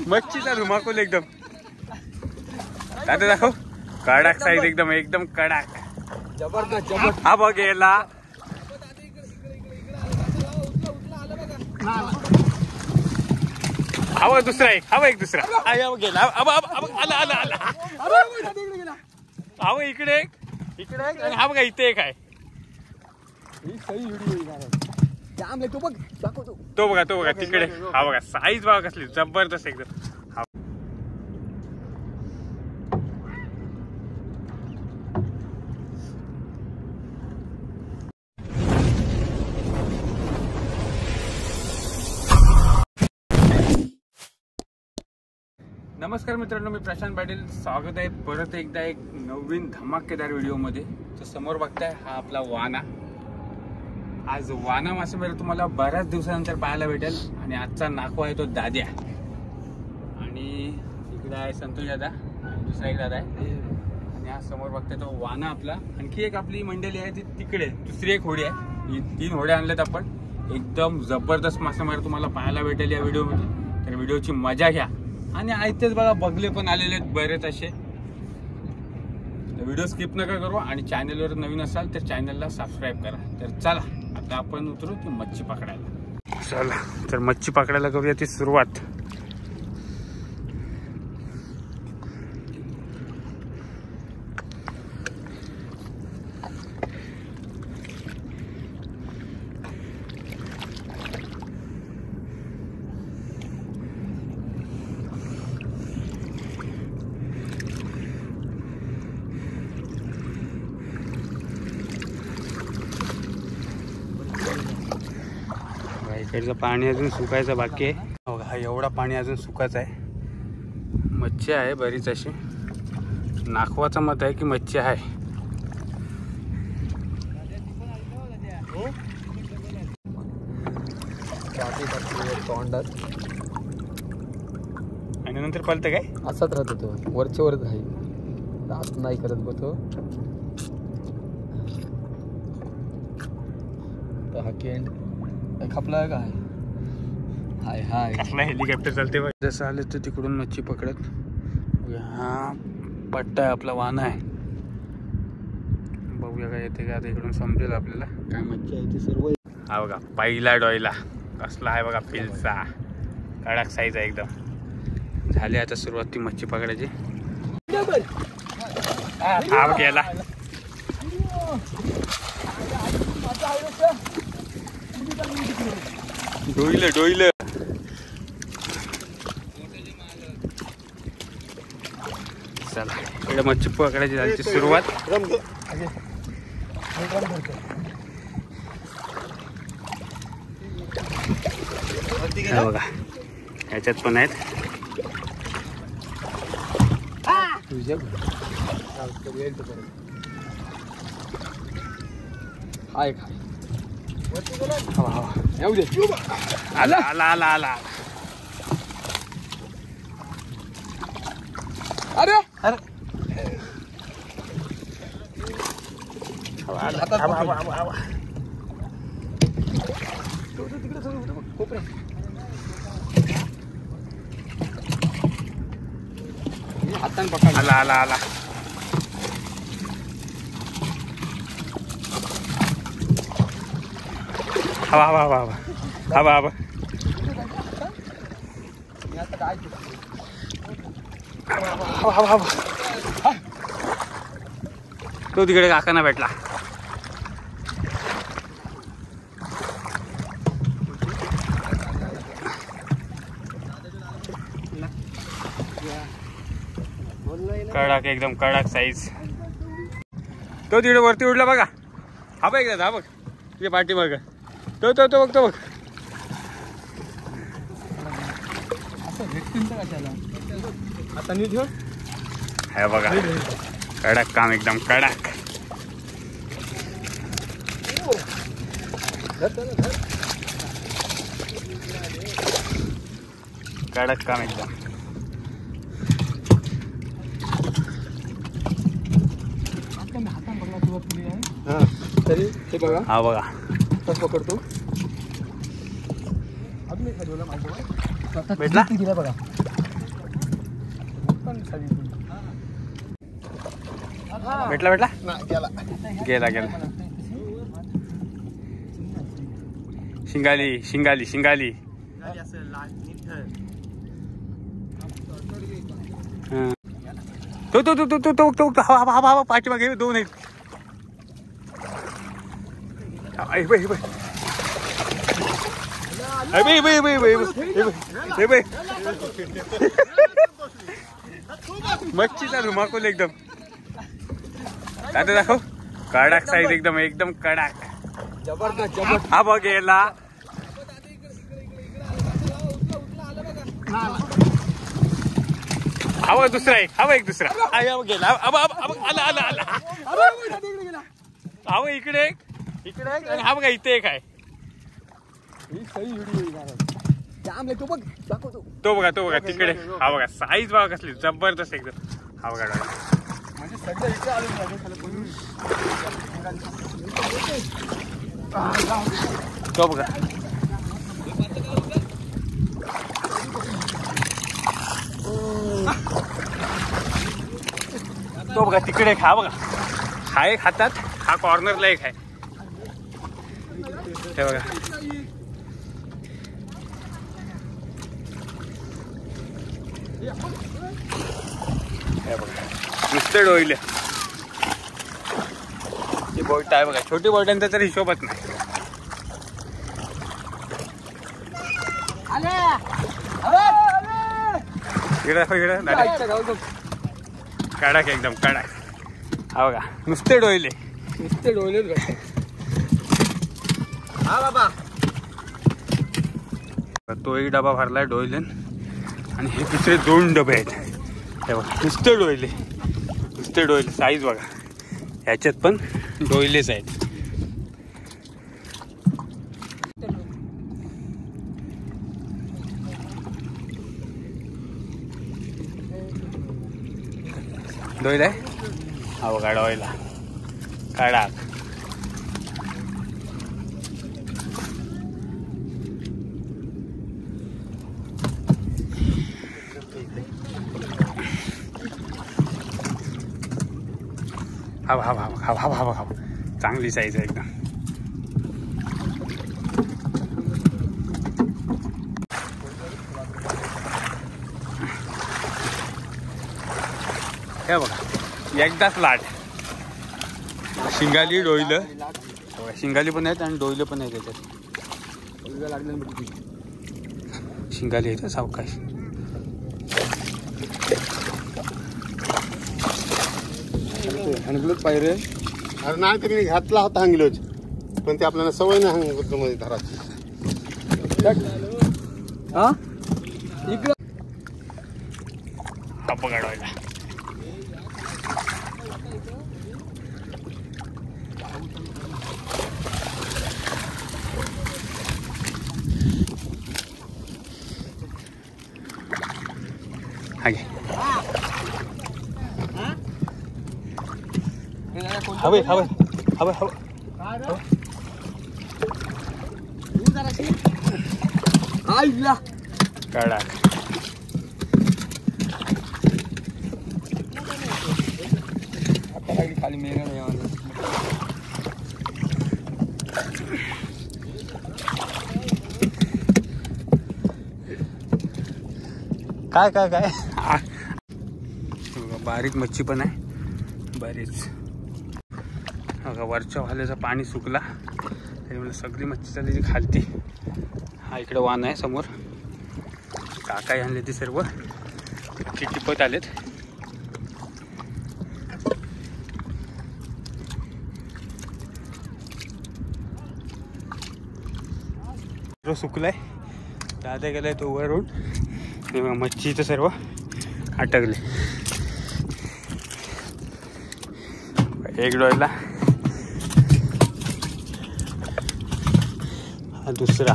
मच्छीचा धुमाकूल एकदम. आता दाखव. कडक साईज एकदम एकदम कडक. जबरदस्त. हा बघ गेला. हवा दुसरा एक. हवा एक दुसरा. गेला. आला आला आला. हवा इकडे एक. इकडे एक. आणि हा बघा इथे एक आहे. तो बघा तिकडे. हा बघा साईज बघा कसली जबरदस्त एकदम. नमस्कार मित्रांनो, मी प्रशांत पाटील. स्वागत आहे परत एकदा एक नवीन धमाकेदार व्हिडिओमध्ये. तर समोर बघताय हा आपला वाना. आज वाना मासेमारी तुम्हाला बऱ्याच दिवसानंतर पाहायला भेटेल. आणि आजचा नाखवा आहे तो दाद्या. आणि इकडे आहे संतोष दादा, दुसरा एक दादा आहे. आणि हा समोर बघताय तो वाना आपला. आणखी एक आपली मंडळी आहे ती तिकडे. दुसरी एक होडी आहे. ही 3 होड्या आणल्यात आपण. एकदम जबरदस्त मासेमारी तुम्हाला पाहायला भेटेल या व्हिडिओमध्ये. तर व्हिडिओची मजा घ्या. आणि आयतेच बघा बगले पण आलेले आहेत बरेच असे. व्हिडिओ स्किप नका करू. आणि चॅनलवर नवीन असाल तर चॅनलला सबस्क्राईब करा. तर चला आता आपण उतरू ती मच्छी पकडायला. चला तर मच्छी पकडायला करूया ती सुरुवात. इकडचं पाणी अजून सुकायचं बाकी आहे. हा एवढा पाणी अजून सुकायचं आहे. मच्छी आहे बरीच अशी. नाखवाचं मत आहे की मच्छी आहे. आणि नंतर पलतं काय असाच राहतो तो. वरच्या वरच आहे. जास्त नाही करत बघ तो. हा केंड खपला काय. हाय हाय कसला हेलिकॉप्टर चालते बघ. जसं आले तर तिकडून मच्छी पकडत. हा पट्टा आहे आपला वाना आहे. बघूया काय येते का. आता इकडून समजेल आपल्याला काय मच्छी आहे ती सर्व. हा बघा पहिला डोयला कसला आहे बघा. पिलचा कडक साईज आहे एकदम. झाली आता सुरुवात ती मच्छी पकडायची. हा बघ याला. डोईलं चला इकडे मच्छी पकडायची झाली सुरुवात. बघा ह्याच्यात पण आहेत. हाय आला आला आला आला. अरे अरे हातान पकड. आला आला आला. हवा हवा हवा हवा हवा हवा. हवा हवा हवा. तो तिकडे काकांना भेटला. कडक एकदम कडक साईज. तो तिकडे वरती उडला बघा. हा बघ एकदा. हा बघ तुझ्या पाठी बघ. तो तो तो बघ तो बघ. आता नीट ठेव. हे बघा कडक काम एकदम कडक. कडक काम एकदम. तरी हे बघा, हा बघा कसं पकडतो. भेटला दिला बघा. भेटला भेटला गेला. गेला गेला. शिंगाली शिंगाली शिंगाली. तो तो तो तो तो तो तो हवा हवा हवा पाठीमागे दोन आहेत. मच्छीचा धुमाकूल एकदम. दादा दाखव. कडक साईज एकदम एकदम कडक. जबरदस्त जबरदस्त. हा बघ गेला. हवा दुसरा एक. हवा एक दुसरा. गेला. आला आला आला. हवा इकडे एक इकडे एक आणि हा बघा इथे एक आहे. तो बघा तो बघा तिकडे. हा बघा साईज बघा कसली जबरदस्त एकदम. हा बघा तो बघा. तो बघा तिकडे एक. हा बघा हा एक हातात. हा कॉर्नरला एक आहे. हे बघा नुसते डोईले. ही बोट आहे बघा. छोटी बोटांचा तर हिशोबच नाही. कडक एकदम कडक. हा बघा नुसते डोईले. नुसते डोळे. हा बाबा तो एक डबा भरलाय डोईलेन आणि हे दुसरे दोन डबे आहेत. हे बघा नुसते डोईले. नुसते डोईले. साईज बघा ह्याच्यात पण डोईलेच आहेत. डोईल आहे. हा बघा डोईला कडक. हवा हवा हवा हवा हवा हवा. चांगली साईज आहे एकदम. हे बघा एकदाच लाट. शिंगाली डोईलं. शिंगाली पण आहेत आणि डोईलं पण आहेत त्याच्यात. शिंगाली आहेत सावकाश. हंगलोच पाहिजे. अरे नाही तरी घातला होता हंगलोच, पण ते आपल्याला सवय नाही हंगलोमध्ये धराची. हा इकडं हा बघा डोईला. हवे हवे हवे हवे. कडक. खाली मेरा काय काय काय. बारीक मच्छी पण आहे बरीच. बघा वरच्या वाल्याचं पाणी सुकला आणि मला सगळी मच्छी चालली जी खालती. हा इकडे वान आहे समोर. काकाई आणले ते सर्व टिपत आलेत. सर्व सुकलाय. दादा गेलाय तो वरून. मच्छी तर सर्व अटकले. एक डोळ्याला हा दुसरा.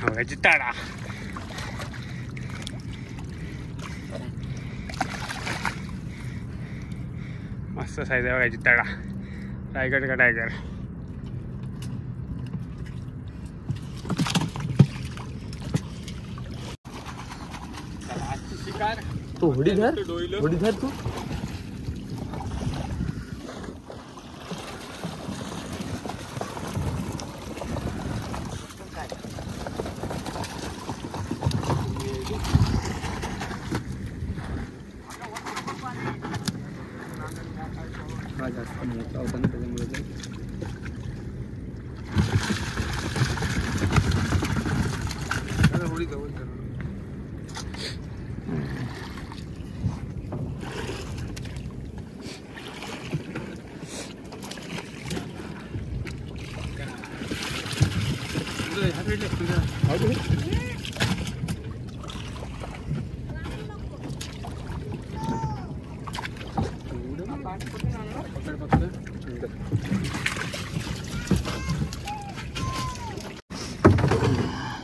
बघायची तळा. मस्त साईज आहे बघायची तळा. रायगड का टायगर. आजची शिकार तू होडी धर तू. हा जास्त मोठा होता ना त्याच्यामुळे होडी जवळ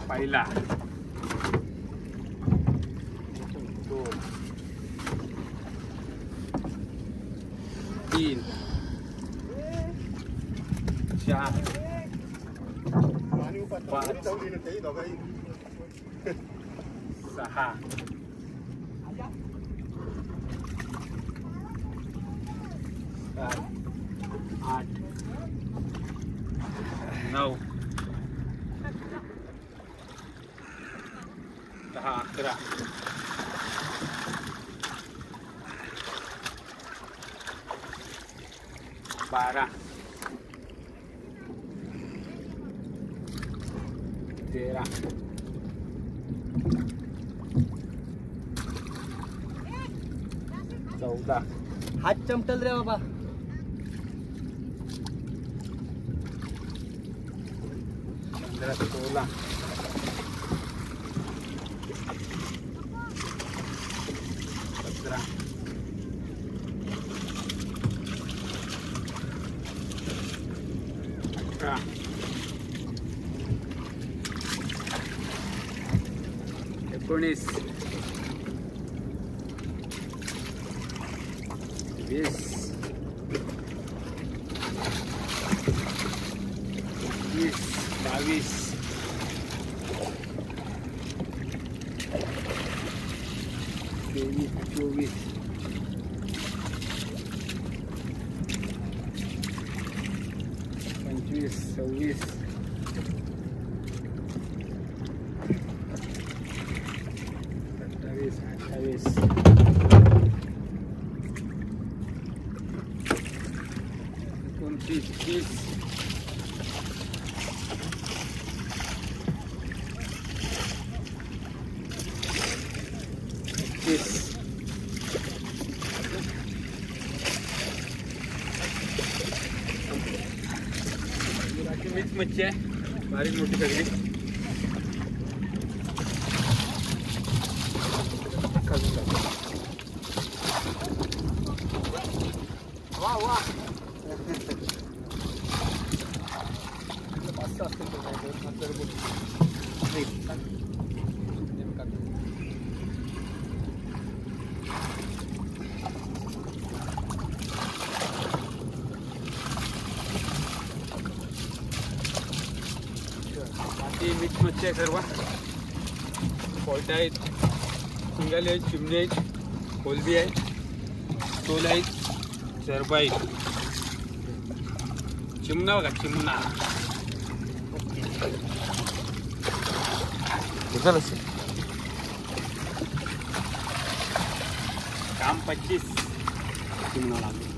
पहिला 2 3 4 5 6 8 9 10 11 12 13 14 हात चमटल रे बाबा. 15 16 17 18 19 20 22 23 24 25 26 27 28 29 30 मिक्स मच्छी आहे. बारीक मोठी सगळी. वा वा मिक्स मच्छी आहे सर्व. पोल्ट्या आहेत, शिंगाले आहेत, चिमणी आहेत, कोलबी आहे, टोल आहेत, सरबा आहेत. चिमणा बघा चिमणा. काम 25 चिमणा लागला.